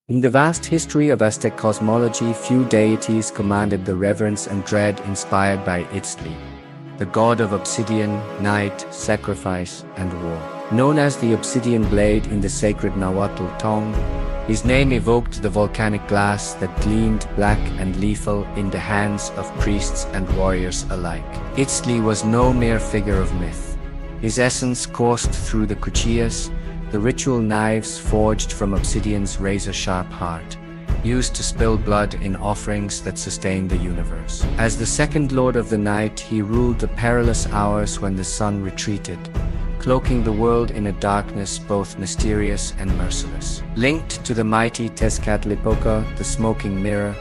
In the vast history of Aztec cosmology, few deities commanded the reverence and dread inspired by Itzlie, the god of obsidian, night, sacrifice, and war. Known as the Obsidian Blade in the sacred Nahuatl tongue, his name evoked the volcanic glass that gleamed black and lethal in the hands of priests and warriors alike. Itzlie was no mere figure of myth. His essence coursed through the cuchillas, the ritual knives forged from obsidian's razor-sharp heart, used to spill blood in offerings that sustained the universe. As the second lord of the night, he ruled the perilous hours when the sun retreated, cloaking the world in a darkness both mysterious and merciless. Linked to the mighty Tlaxcalans, the smoking mirror,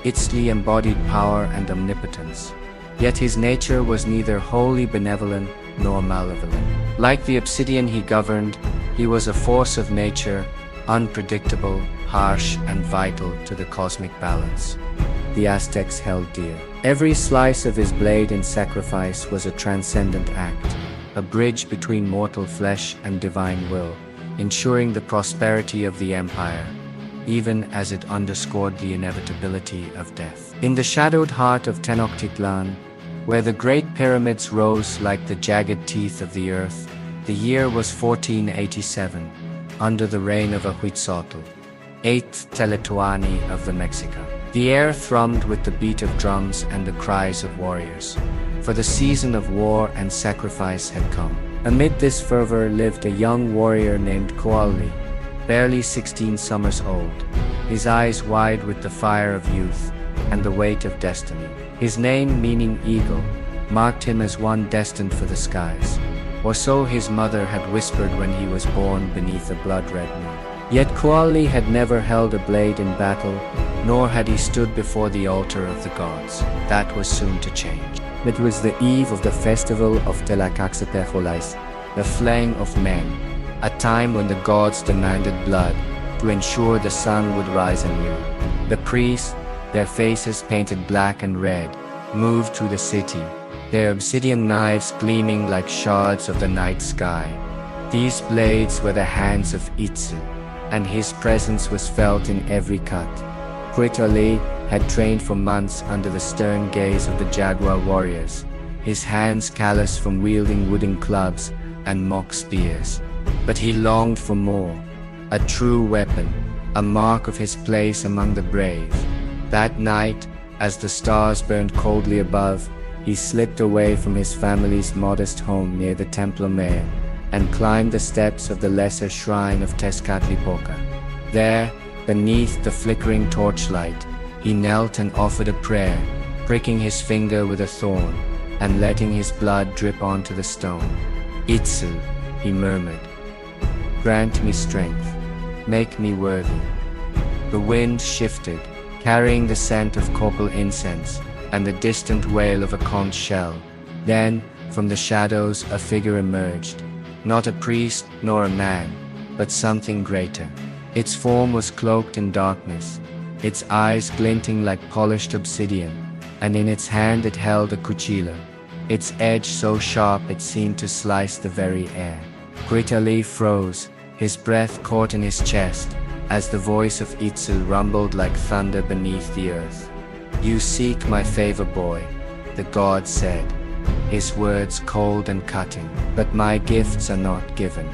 Itzlie embodied power and omnipotence. Yet his nature was neither wholly benevolent nor malevolent. Like the obsidian he governed, he was a force of nature, unpredictable, harsh, and vital to the cosmic balance the Aztecs held dear. Every slice of his blade in sacrifice was a transcendent act, a bridge between mortal flesh and divine will, ensuring the prosperity of the empire, even as it underscored the inevitability of death. In the shadowed heart of Tenochtitlan, where the great pyramids rose like the jagged teeth of the earth, the year was 1487, under the reign of a Cuauhtli, 8th Tlatoani of the Mexica. The air thrummed with the beat of drums and the cries of warriors, for the season of war and sacrifice had come. Amid this fervor lived a young warrior named Cuauhtli, barely 16 summers old, his eyes wide with the fire of youth and the weight of destiny. His name, meaning eagle, marked him as one destined for the skies, or so his mother had whispered when he was born beneath a blood-red moon. Yet Cuauhtli had never held a blade in battle, nor had he stood before the altar of the gods. That was soon to change. It was the eve of the festival of Tlacaxipehualiztli, the flaying of men, a time when the gods demanded blood to ensure the sun would rise anew. The priests, their faces painted black and red, moved through the city, their obsidian knives gleaming like shards of the night sky. These blades were the hands of Itzlie, and his presence was felt in every cut. Cuauhtli had trained for months under the stern gaze of the jaguar warriors, his hands callous from wielding wooden clubs and mock spears. But he longed for more, a true weapon, a mark of his place among the brave. That night, as the stars burned coldly above, he slipped away from his family's modest home near the Templo Mayor and climbed the steps of the lesser shrine of Tezcatlipoca. There, beneath the flickering torchlight, he knelt and offered a prayer, pricking his finger with a thorn and letting his blood drip onto the stone. "Itzlie," he murmured, "grant me strength, make me worthy." The wind shifted, carrying the scent of copal incense and the distant wail of a conch shell. Then, from the shadows, a figure emerged, not a priest nor a man, but something greater. Its form was cloaked in darkness, its eyes glinting like polished obsidian, and in its hand it held a cuchilla, its edge so sharp it seemed to slice the very air. Cuauhtli froze, his breath caught in his chest, as the voice of Itzlie rumbled like thunder beneath the earth. "You seek my favor, boy," the god said, his words cold and cutting. "But my gifts are not given.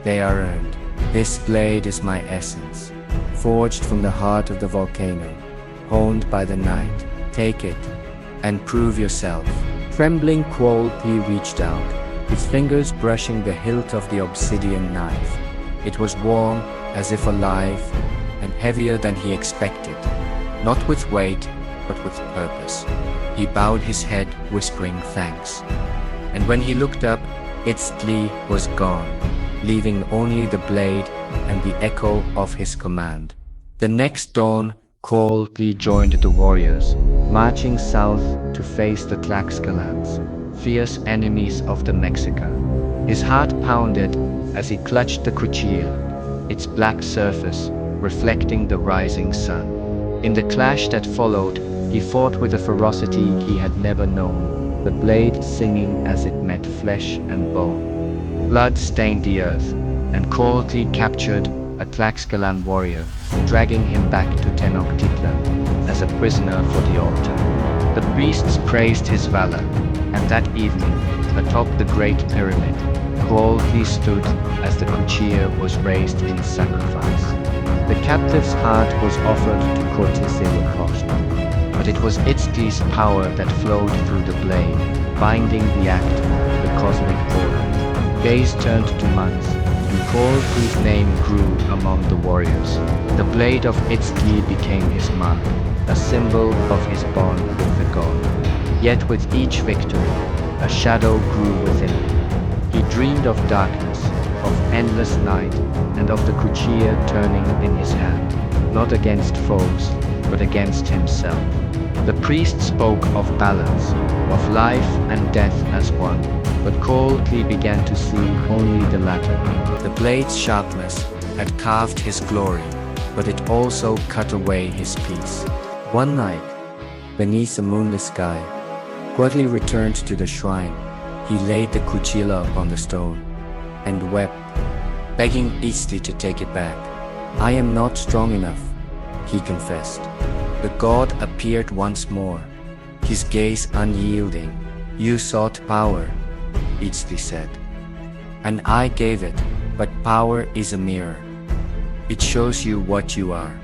They are earned. This blade is my essence, forged from the heart of the volcano, honed by the night. Take it, and prove yourself." Trembling, Cuauhtli reached out, his fingers brushing the hilt of the obsidian knife. It was warm, as if alive, and heavier than he expected, not with weight, but with purpose. He bowed his head, whispering thanks. And when he looked up, Itzlie was gone, leaving only the blade and the echo of his command. The next dawn, Cuauhtli joined the warriors, marching south to face the Tlaxcalans, fierce enemies of the Mexica. His heart pounded as he clutched the cuchilla, its black surface reflecting the rising sun. In the clash that followed, he fought with a ferocity he had never known, the blade singing as it met flesh and bone. Blood stained the earth, and Cuauhtli captured a Tlaxcalan warrior, dragging him back to Tenochtitlan as a prisoner for the altar. The priests praised his valor, and that evening, atop the Great Pyramid, Cuauhtli stood as the cuchilla was raised in sacrifice. The captive's heart was offered to Cuauhtli, but it was Itztli's power that flowed through the blade, binding the act to the cosmic order. Days turned to months, and Cuauhtli's name grew among the warriors. The Blade of Itztli became his mark, a symbol of his bond with the god. Yet with each victory, a shadow grew within him. He dreamed of darkness, of endless night, and of the cuchilla turning in his hand, not against foes, but against himself. The priest spoke of balance, of life and death as one, but Cuauhtli began to see only the latter. The blade's sharpness had carved his glory, but it also cut away his peace. One night, beneath a moonless sky, Cuauhtli returned to the shrine. He laid the cuchilla upon the stone and wept, begging Itzlie to take it back. "I am not strong enough," he confessed. The god appeared once more, his gaze unyielding. "You sought power," Itzlie said, "and I gave it, but power is a mirror. It shows you what you are.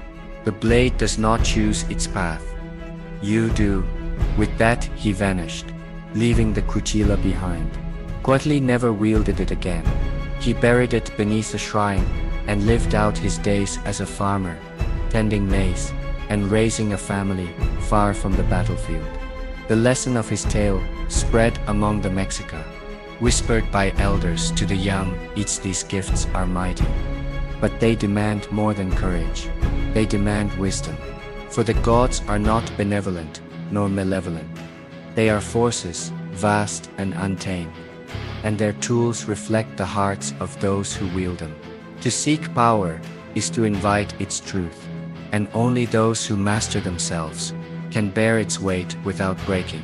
The blade does not choose its path. You do." With that, he vanished, leaving the cuchilla behind. Cuauhtli never wielded it again. He buried it beneath a shrine and lived out his days as a farmer, tending maize and raising a family far from the battlefield. The lesson of his tale spread among the Mexica, whispered by elders to the young. Itzli's gifts are mighty, but they demand more than courage. They demand wisdom. For the gods are not benevolent nor malevolent. They are forces, vast and untamed, and their tools reflect the hearts of those who wield them. To seek power is to invite its truth, and only those who master themselves can bear its weight without breaking.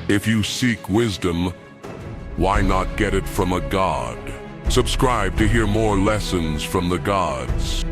If you seek wisdom, why not get it from a god? Subscribe to hear more lessons from the gods.